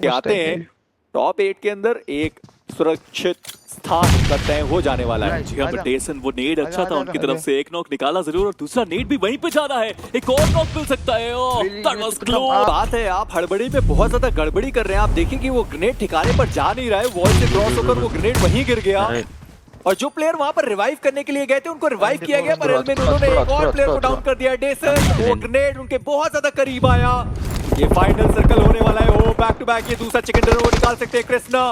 आते हैं टॉप 8 के अंदर एक सुरक्षित स्थान का तय हो जाने वाला है। जी हाँ, डेसन वो नेड अच्छा था उनकी तरफ से, एक नॉक निकाला जरूर और दूसरा नेड भी वहीं पे जाना है, एक और नॉक मिल सकता है। That was close. बात है आप हड़बड़ी में बहुत ज्यादा गड़बड़ी कर रहे हैं। आप देखिए कि वो ग्रेनेड ठिकाने पर जा नहीं रहा है, वॉल से क्रॉस होकर वो ग्रेनेड वहीं गिर गया और जो प्लेयर वहां पर रिवाइव करने के लिए गए थे उनको रिवाइव किया गया, पर एलमिन उन्होंने एक और प्लेयर को डाउन कर दिया। डेसन वो ग्रेनेड उनके बहुत ज्यादा करीब आया। ये फाइनल सर्कल होने वाला है। ओ बैक टू बैक ये दूसरा चिकन डिनर वो निकाल सकते हैं कृष्णा,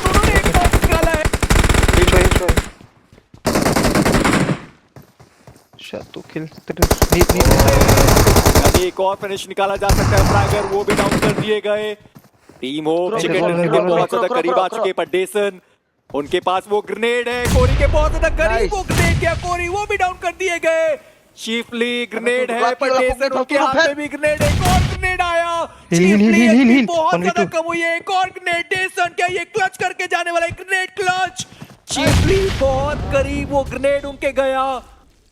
उन्होंने एक नॉक निकाला है। एक और फिनिश निकाला जा सकता है। फ्रैगर वो भी डाउन कर दिए गए। टीम होप चिकन डिनर के बहुत ज्यादा करीब आ चुके, पर डेसन उनके पास वो ग्रेनेड है, कोरी के बहुत ज्यादा करीब वो ग्रेनेड किया, कोरी वो भी डाउन कर दिए गए। चीफली ग्रेनेड है, पर डेसन उनके हाथ में भी ग्रेनेड है, एक और ग्रेनेड आया। चीफली बहुत ज्यादा कम हुई है, एक और ग्रेनेड। डेसन क्या ये क्लच करके जाने वाला है, ग्रेनेड क्लच। चीफली बहुत करीब वो ग्रेनेड उनके गया,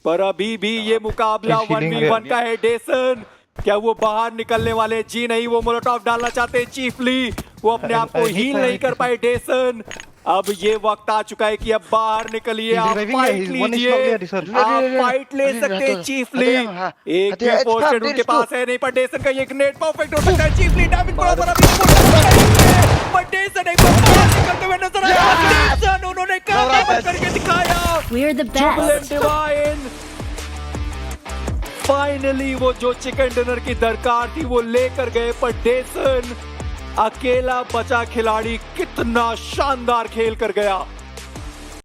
पर अभी भी ये मुकाबला 1v1 का है। डेसन क्या वो बाहर निकलने वाले? जी नहीं, वो मोलोटॉव डालना चाहते हैं चीफली, वो अपने आप को हील नहीं कर पाए। डेसन अब ये वक्त आ चुका है कि अब बाहर निकलिए, आप फाइट लीजिए, आप फाइट ले सकते हैं चीफली। एक भी पोस्टेड उनके पास है नहीं, पर डेसन का ये ग्रेनेड परफेक्ट हो सकता है। चीफली डैमेज पड़ा पर अभी पर डेसन एक बार बाहर निकलते हुए नजर आया। डेसन उन्होंने काम करके दिखाया। जुबिलेंट डिवाइन फाइनली वो जो चिकन डिनर की दरकार थी वो लेकर गए, पर डेसन अकेला बचा खिलाड़ी कितना शानदार खेल कर गया।